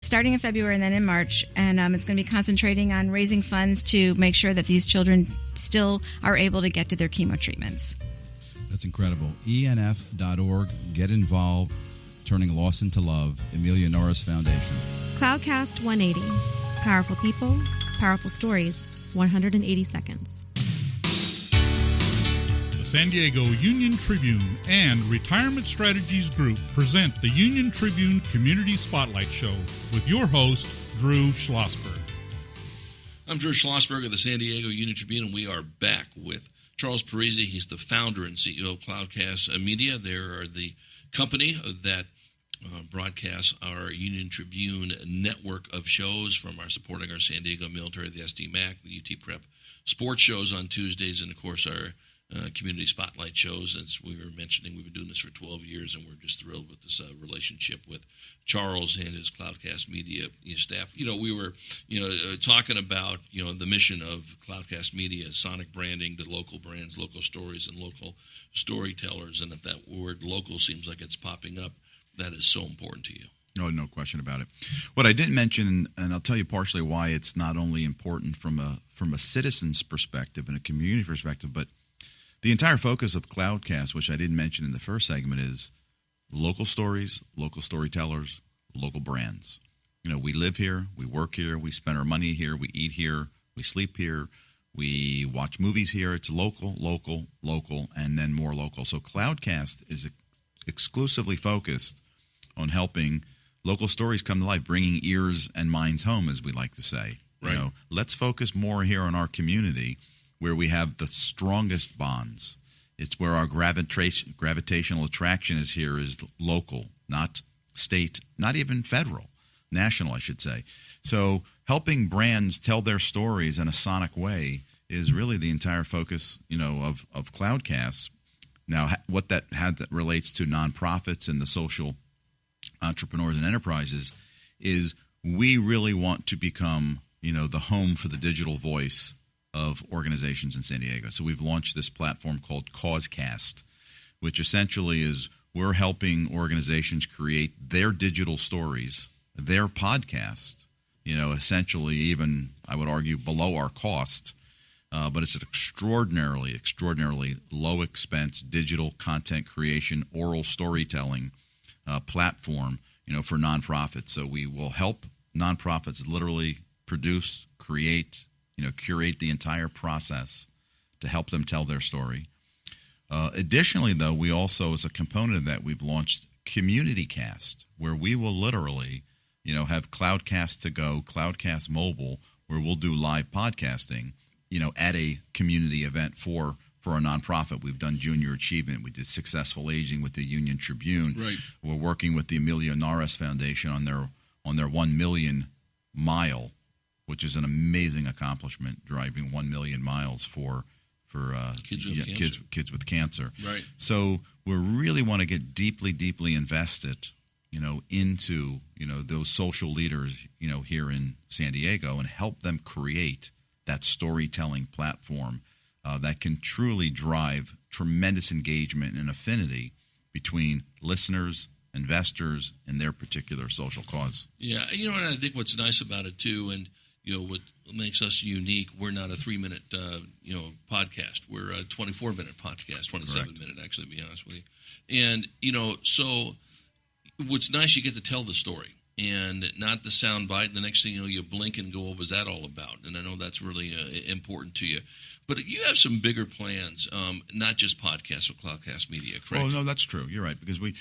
starting in February and then in March, and it's going to be concentrating on raising funds to make sure that these children still are able to get to their chemo treatments. That's incredible. ENF.org. Get involved. Turning Loss into Love. Amelia Norris Foundation. Cloudcast 180. Powerful people, powerful stories, 180 seconds. The San Diego Union Tribune and Retirement Strategies Group present the Union Tribune Community Spotlight Show with your host, Drew Schlossberg. I'm Drew Schlossberg of the San Diego Union Tribune, and we are back with Charles Parisi. He's the founder and CEO of Cloudcast Media. They are the company that broadcasts our Union Tribune network of shows from supporting our San Diego military, the SDMAC, the UT Prep sports shows on Tuesdays, and, of course, our community spotlight shows. As we were mentioning, we've been doing this for 12 years, and we're just thrilled with this relationship with Charles and his Cloudcast Media staff. We were talking about the mission of Cloudcast Media, sonic branding to local brands, local stories, and local storytellers. And if that word "local" seems like it's popping up, that is so important to you. No question about it. What I didn't mention, and I'll tell you partially why it's not only important from a citizen's perspective and a community perspective, but the entire focus of Cloudcast, which I didn't mention in the first segment, is local stories, local storytellers, local brands. We live here, we work here, we spend our money here, we eat here, we sleep here, we watch movies here. It's local, local, local, and then more local. So Cloudcast is exclusively focused on helping local stories come to life, bringing ears and minds home, as we like to say. Right. Let's focus more here on our community where we have the strongest bonds. It's where our gravitational attraction is local, not state, not even federal, national, I should say. So helping brands tell their stories in a sonic way is really the entire focus, of Cloudcast. Now, what that relates to nonprofits and the social entrepreneurs and enterprises is we really want to become, the home for the digital voice of organizations in San Diego. So we've launched this platform called Causecast, which essentially is we're helping organizations create their digital stories, their podcast, essentially even, I would argue, below our cost. But it's an extraordinarily low expense digital content creation, oral storytelling platform, for nonprofits. So we will help nonprofits literally produce, create, curate the entire process to help them tell their story. Additionally, though, we also, as a component of that, we've launched Community Cast, where we will literally, have Cloudcast to go, Cloudcast Mobile, where we'll do live podcasting, at a community event for a nonprofit. We've done Junior Achievement. We did Successful Aging with the Union Tribune. Right. We're working with the Amelia Norris Foundation on their 1 million mile, which is an amazing accomplishment, driving 1 million miles for kids with cancer. Right. So we really want to get deeply invested, into those social leaders, here in San Diego and help them create that storytelling platform that can truly drive tremendous engagement and affinity between listeners, investors, and their particular social cause. Yeah, and I think what's nice about it too, and what makes us unique, we're not a 3-minute podcast. We're a 24-minute podcast, 27-minute actually, to be honest with you. And so what's nice, you get to tell the story and not the sound bite. And the next thing you blink and go, what was that all about? And I know that's really important to you. But you have some bigger plans, not just podcasts with Cloudcast Media, correct? Oh, no, that's true. You're right, because we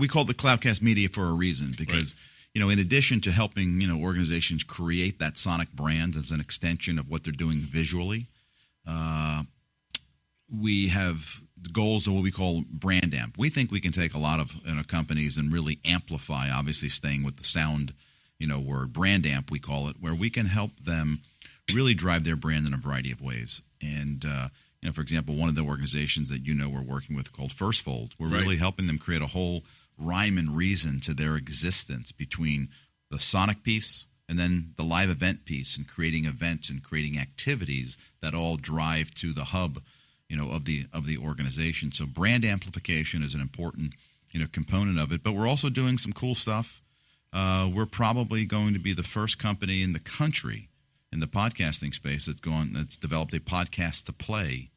call it Cloudcast Media for a reason, because in addition to helping organizations create that sonic brand as an extension of what they're doing visually, we have goals of what we call brand amp. We think we can take a lot of companies and really amplify, obviously staying with the sound word, brand amp we call it, where we can help them really drive their brand in a variety of ways. And for example, one of the organizations that we're working with called First Fold, we're really helping them create a whole rhyme and reason to their existence between the sonic piece and then the live event piece, and creating events and creating activities that all drive to the hub of the organization. So brand amplification is an important component of it. But we're also doing some cool stuff we're probably going to be the first company in the country in the podcasting space that's developed a podcast to play,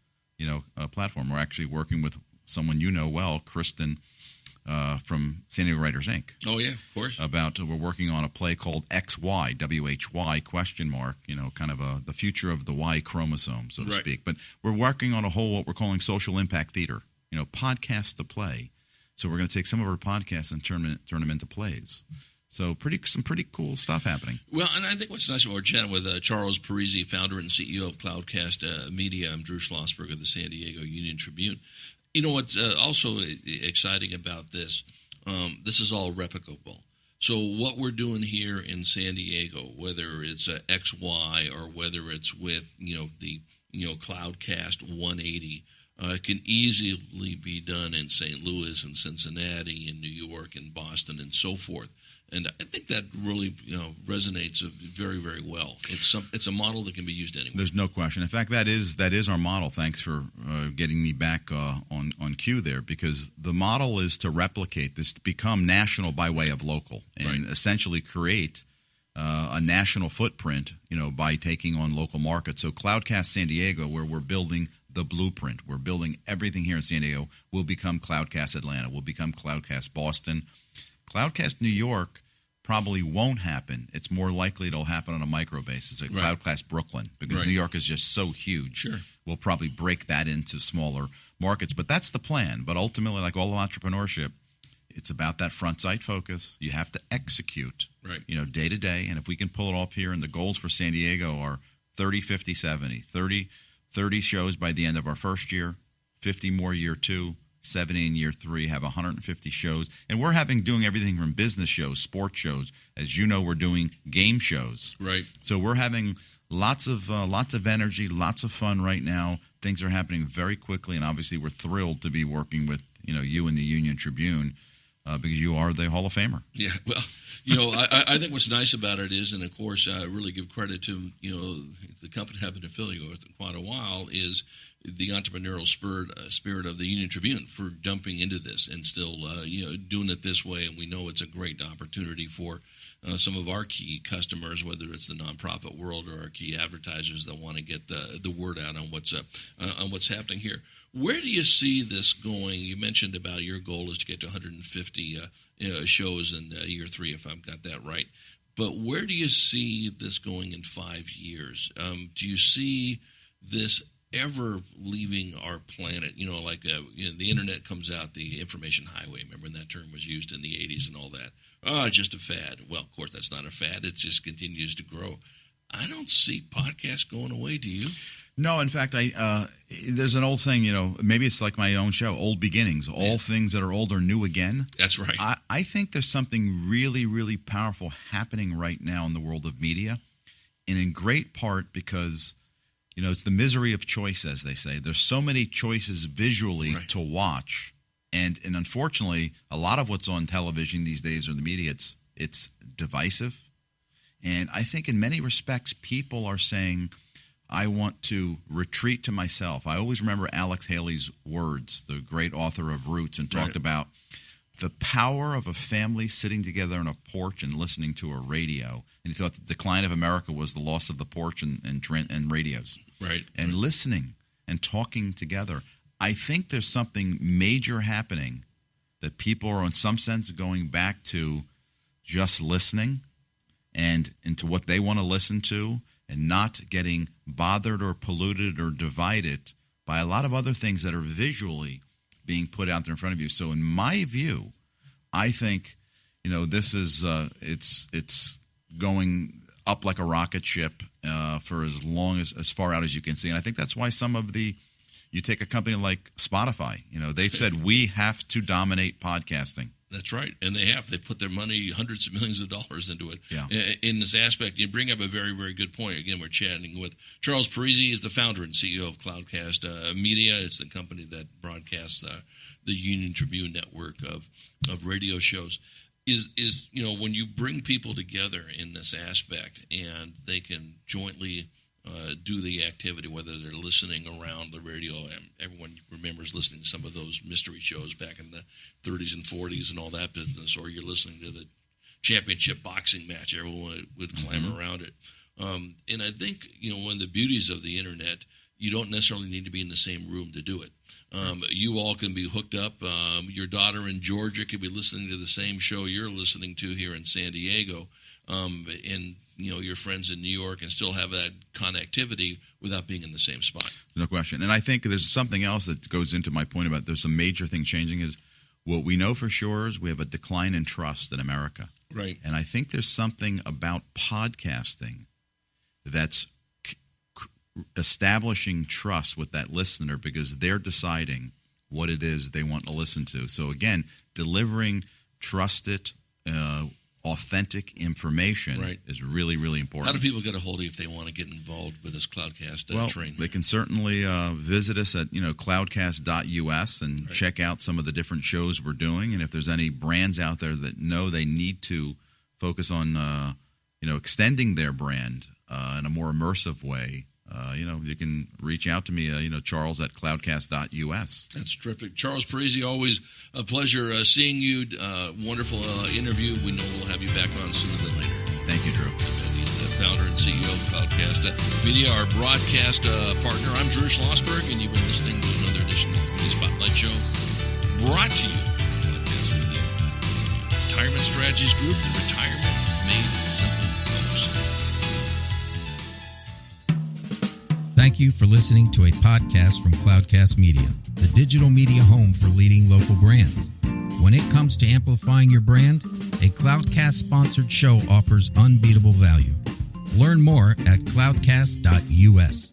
platform. We're actually working with someone well, Kristen from San Diego Writers Inc. Oh yeah, of course. We're working on a play called XY, WHY question mark, kind of the future of the Y chromosome, so to speak. But we're working on what we're calling social impact theater, podcast to play. So we're going to take some of our podcasts and turn them into plays. So some pretty cool stuff happening. Well, and I think what's nice about chatting with Charles Parisi, founder and CEO of Cloudcast Media. I'm Drew Schlossberg of the San Diego Union Tribune. You know what's also exciting about this? This is all replicable. So what we're doing here in San Diego, whether it's XY or whether it's with the Cloudcast 180. Can easily be done in St. Louis and Cincinnati and New York and Boston and so forth. And I think that really resonates very, very well. It's a model that can be used anywhere. There's no question. In fact, that is our model. Thanks for getting me back on cue there, because the model is to replicate this, to become national by way of local, and essentially create a national footprint, by taking on local markets. So Cloudcast San Diego, where we're building the blueprint, we're building everything here in San Diego, will become Cloudcast Atlanta, will become Cloudcast Boston. Cloudcast New York probably won't happen. It's more likely it'll happen on a micro basis, like Cloudcast Brooklyn, because New York is just so huge. Sure. We'll probably break that into smaller markets. But that's the plan. But ultimately, like all entrepreneurship, it's about that front sight focus. You have to execute, day to day. And if we can pull it off here, and the goals for San Diego are 30, 50, 70, 30 shows by the end of our first year, 50 more year 2, 70 in year 3, have 150 shows. And we're doing everything from business shows, sports shows. As you know, we're doing game shows. Right. So we're having lots of energy, lots of fun right now. Things are happening very quickly, and obviously we're thrilled to be working with you and the Union Tribune, because you are the Hall of Famer. Yeah, well, I think what's nice about it is, and of course, I really give credit to the company I've been affiliated with quite a while, is the entrepreneurial spirit of the Union Tribune for jumping into this and still doing it this way. And we know it's a great opportunity for some of our key customers, whether it's the nonprofit world or our key advertisers that want to get the word out on what's happening here. Where do you see this going? You mentioned about your goal is to get to 150 shows in year 3, if I've got that right. But where do you see this going in 5 years? Do you see this ever leaving our planet? The internet comes out, the information highway. Remember when that term was used in the 80s and all that? Oh, just a fad. Well, of course, that's not a fad. It just continues to grow. I don't see podcasts going away. Do you? No, in fact, there's an old thing, maybe it's like my own show, Old Beginnings. All things that are old are new again. That's right. I think there's something really, really powerful happening right now in the world of media, and in great part because, it's the misery of choice, as they say. There's so many choices visually to watch, and unfortunately, a lot of what's on television these days or the media, it's divisive. And I think in many respects, people are saying, I want to retreat to myself. I always remember Alex Haley's words, the great author of Roots, and talked about the power of a family sitting together on a porch and listening to a radio. And he thought the decline of America was the loss of the porch and radios. Right. And listening and talking together. I think there's something major happening that people are in some sense going back to just listening and into what they want to listen to, and not getting bothered or polluted or divided by a lot of other things that are visually being put out there in front of you. So in my view, I think, this is it's going up like a rocket ship for as far out as you can see. And I think that's why you take a company like Spotify, they've said we have to dominate podcasting. That's right, and they have. They put their money, hundreds of millions of dollars into it. Yeah. In this aspect, you bring up a very, very good point. Again, we're chatting with Charles Parisi, is the founder and CEO of Cloudcast Media. It's the company that broadcasts the Union Tribune network of radio shows. Is when you bring people together in this aspect and they can jointly do the activity, whether they're listening around the radio, and everyone remembers listening to some of those mystery shows back in the 30s and 40s and all that business, or you're listening to the championship boxing match. Everyone would clamor around it. And I think, one of the beauties of the internet, you don't necessarily need to be in the same room to do it. You all can be hooked up. Your daughter in Georgia could be listening to the same show you're listening to here in San Diego. And your friends in New York, and still have that connectivity without being in the same spot. No question. And I think there's something else that goes into my point about there's some major thing changing is what we know for sure is we have a decline in trust in America. Right. And I think there's something about podcasting that's establishing trust with that listener because they're deciding what it is they want to listen to. So again, delivering trusted, authentic information is really, really important. How do people get a hold of you if they want to get involved with this Cloudcast train? They can certainly visit us at cloudcast.us and check out some of the different shows we're doing. And if there's any brands out there that know they need to focus on extending their brand in a more immersive way, you can reach out to me, Charles at cloudcast.us. That's terrific. Charles Parisi, always a pleasure seeing you. Wonderful interview. We know we'll have you back on sooner than later. Thank you, Drew. He's the founder and CEO of Cloudcast Media, our broadcast partner. I'm Drew Schlossberg, and you've been listening to another edition of the Community Spotlight Show, brought to you by Cloudcast Media. Retirement Strategies Group, the retirement made simple, folks. Thank you for listening to a podcast from Cloudcast Media, the digital media home for leading local brands. When it comes to amplifying your brand, a Cloudcast-sponsored show offers unbeatable value. Learn more at cloudcast.us.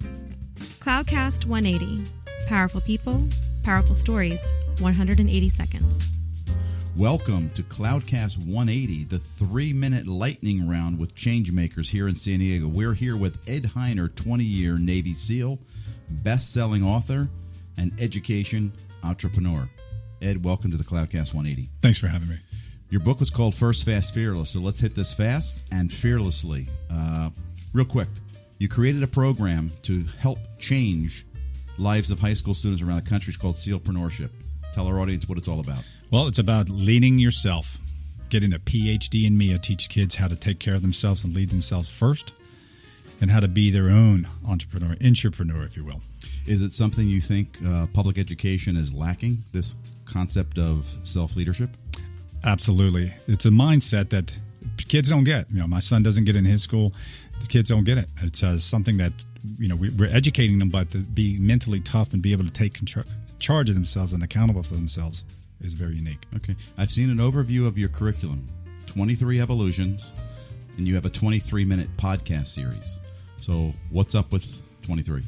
Cloudcast 180. Powerful people, powerful stories, 180 seconds. Welcome to Cloudcast 180, the 3-minute lightning round with changemakers here in San Diego. We're here with Ed Heiner, 20-year Navy SEAL, best-selling author, and education entrepreneur. Ed, welcome to the Cloudcast 180. Thanks for having me. Your book was called First Fast Fearless, so let's hit this fast and fearlessly. Real quick, you created a program to help change lives of high school students around the country. It's called SEALpreneurship. Tell our audience what it's all about. Well, it's about leading yourself. Getting a PhD in me, I teach kids how to take care of themselves and lead themselves first, and how to be their own entrepreneur, intrapreneur, if you will. Is it something you think public education is lacking, this concept of self-leadership? Absolutely. It's a mindset that kids don't get. My son doesn't get it in his school. The kids don't get it. It's something that, we're educating them, but to be mentally tough and be able to take charge of themselves and accountable for themselves is very unique. Okay. I've seen an overview of your curriculum, 23 evolutions, and you have a 23-minute podcast series. So what's up with 23?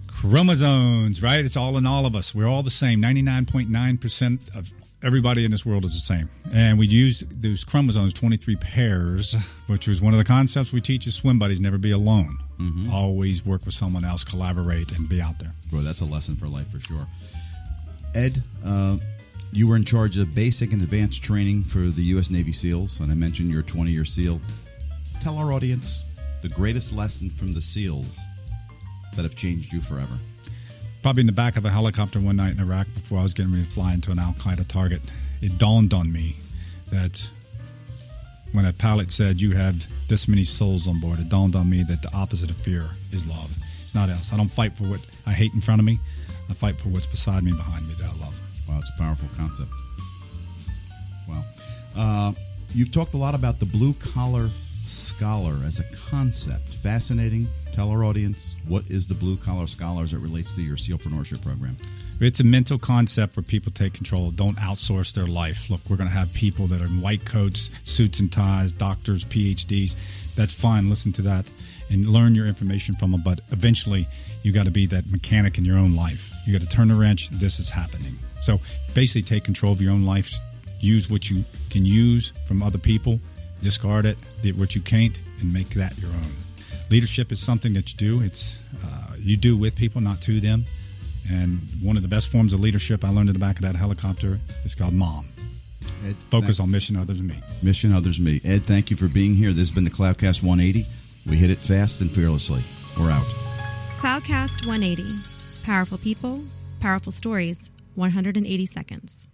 Chromosomes, right? It's all in all of us. We're all the same. 99.9% of everybody in this world is the same. And we use those chromosomes, 23 pairs, which was one of the concepts we teach as swim buddies, never be alone. Mm-hmm. Always work with someone else, collaborate, and be out there. Boy, that's a lesson for life for sure. Ed, you were in charge of basic and advanced training for the U.S. Navy SEALs, and I mentioned you're a 20-year SEAL. Tell our audience the greatest lesson from the SEALs that have changed you forever. Probably in the back of a helicopter one night in Iraq before I was getting ready to fly into an Al-Qaeda target, it dawned on me that when a pilot said, you have this many souls on board, it dawned on me that the opposite of fear is love. It's not else. I don't fight for what I hate in front of me. I fight for what's beside me, behind me, that I love. Wow, it's a powerful concept. Wow. You've talked a lot about the blue-collar scholar as a concept. Fascinating. Tell our audience, what is the blue-collar scholar as it relates to your SEALpreneurship program? It's a mental concept where people take control. Don't outsource their life. Look, we're going to have people that are in white coats, suits and ties, doctors, PhDs. That's fine. Listen to that and learn your information from them. But eventually, you got to be that mechanic in your own life. You got to turn the wrench. This is happening. So basically, take control of your own life. Use what you can use from other people. Discard it. What you can't, and make that your own. Leadership is something that you do. It's you do with people, not to them. And one of the best forms of leadership I learned in the back of that helicopter is called MOM. Ed, Focus on mission, others, and me. Mission, others, me. Ed, thank you for being here. This has been the Cloudcast 180. We hit it fast and fearlessly. We're out. Cloudcast 180. Powerful people, powerful stories, 180 seconds.